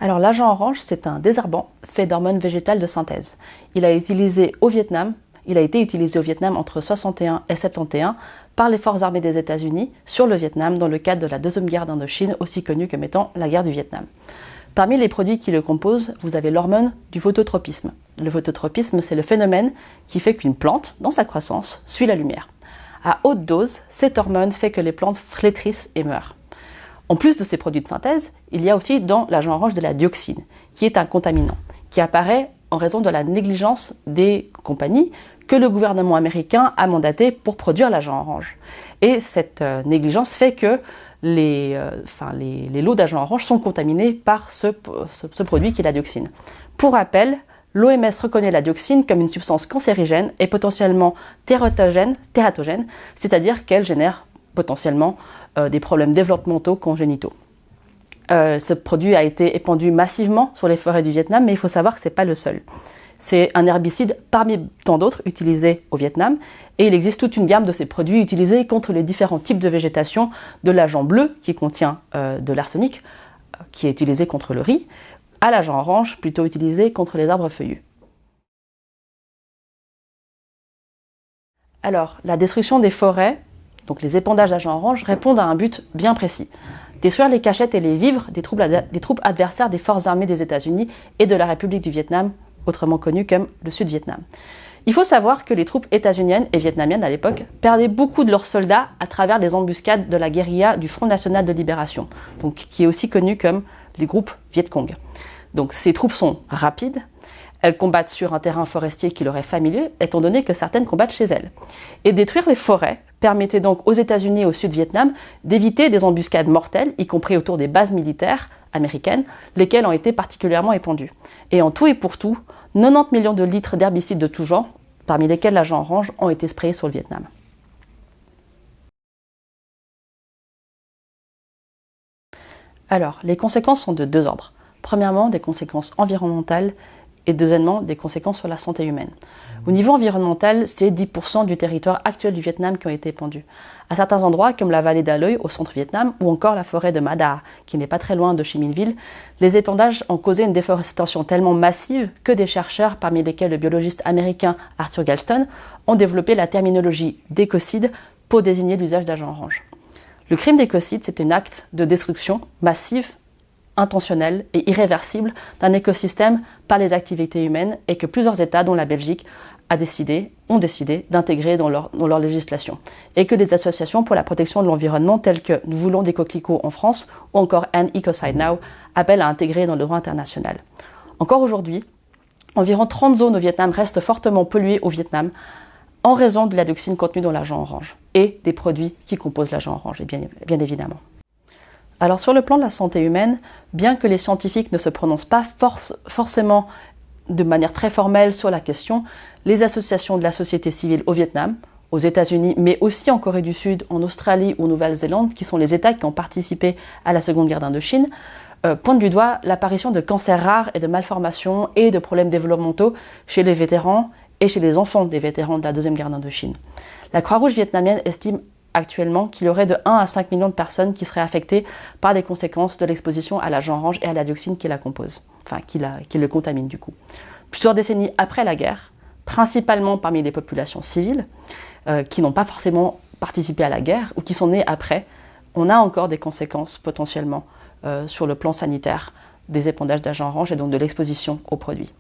Alors l'agent orange, c'est un désherbant fait d'hormones végétales de synthèse. Il a été utilisé au Vietnam entre 61 et 71 par les forces armées des États-Unis sur le Vietnam dans le cadre de la Deuxième Guerre d'Indochine, aussi connue comme étant la guerre du Vietnam. Parmi les produits qui le composent, vous avez l'hormone du phototropisme. Le phototropisme, c'est le phénomène qui fait qu'une plante, dans sa croissance, suit la lumière. À haute dose, cette hormone fait que les plantes flétrissent et meurent. En plus de ces produits de synthèse, il y a aussi dans l'agent orange de la dioxine, qui est un contaminant, qui apparaît en raison de la négligence des compagnies que le gouvernement américain a mandaté pour produire l'agent orange. Et cette négligence fait que les lots d'agent orange sont contaminés par ce produit qui est la dioxine. Pour rappel, l'OMS reconnaît la dioxine comme une substance cancérigène et potentiellement tératogène, c'est-à-dire qu'elle génère potentiellement des problèmes développementaux congénitaux. Ce produit a été épandu massivement sur les forêts du Vietnam, mais il faut savoir que ce n'est pas le seul. C'est un herbicide parmi tant d'autres utilisés au Vietnam, et il existe toute une gamme de ces produits utilisés contre les différents types de végétation, de l'agent bleu qui contient de l'arsenic, qui est utilisé contre le riz, à l'agent orange, plutôt utilisé contre les arbres feuillus. Alors, la destruction des forêts, donc les épandages d'agent orange, répondent à un but bien précis. Détruire les cachettes et les vivres des troupes adversaires des forces armées des États-Unis et de la République du Vietnam, autrement connue comme le Sud-Vietnam. Il faut savoir que les troupes états-uniennes et vietnamiennes à l'époque perdaient beaucoup de leurs soldats à travers les embuscades de la guérilla du Front National de Libération, donc qui est aussi connu comme les groupes Viet Cong. Donc ces troupes sont rapides, elles combattent sur un terrain forestier qui leur est familier, étant donné que certaines combattent chez elles. Et détruire les forêts permettait donc aux États-Unis et au Sud-Vietnam d'éviter des embuscades mortelles, y compris autour des bases militaires américaines, lesquelles ont été particulièrement épandues. Et en tout et pour tout, 90 millions de litres d'herbicides de tout genre, parmi lesquels l'agent orange, ont été sprayés sur le Vietnam. Alors, les conséquences sont de deux ordres. Premièrement, des conséquences environnementales et deuxièmement, des conséquences sur la santé humaine. Au niveau environnemental, c'est 10% du territoire actuel du Vietnam qui ont été épandus. À certains endroits, comme la vallée d'Aloy au centre Vietnam, ou encore la forêt de Madar, qui n'est pas très loin de Chi Minh Ville, les épandages ont causé une déforestation tellement massive que des chercheurs, parmi lesquels le biologiste américain Arthur Galston, ont développé la terminologie d'écocide pour désigner l'usage d'agents orange. Le crime d'écocide, c'est un acte de destruction massive, intentionnelle et irréversible d'un écosystème par les activités humaines et que plusieurs États, dont la Belgique, ont décidé d'intégrer dans leur législation. Et que des associations pour la protection de l'environnement telles que Nous voulons des coquelicots en France ou encore End Ecocide Now appellent à intégrer dans le droit international. Encore aujourd'hui, environ 30 zones au Vietnam restent fortement polluées au Vietnam en raison de la dioxine contenue dans l'agent orange et des produits qui composent l'agent orange, bien évidemment. Alors sur le plan de la santé humaine, bien que les scientifiques ne se prononcent pas forcément de manière très formelle sur la question, les associations de la société civile au Vietnam, aux États-Unis, mais aussi en Corée du Sud, en Australie ou en Nouvelle-Zélande, qui sont les États qui ont participé à la Seconde Guerre d'Indochine, pointent du doigt l'apparition de cancers rares et de malformations et de problèmes développementaux chez les vétérans et chez les enfants des vétérans de la Deuxième Guerre d'Indochine. La Croix-Rouge vietnamienne estime actuellement qu'il y aurait de 1 à 5 millions de personnes qui seraient affectées par les conséquences de l'exposition à l'agent orange et à la dioxine qui la compose, qui le contamine du coup. Plusieurs décennies après la guerre, principalement parmi les populations civiles, qui n'ont pas forcément participé à la guerre ou qui sont nées après, on a encore des conséquences potentiellement sur le plan sanitaire des épandages d'agents orange et donc de l'exposition aux produits.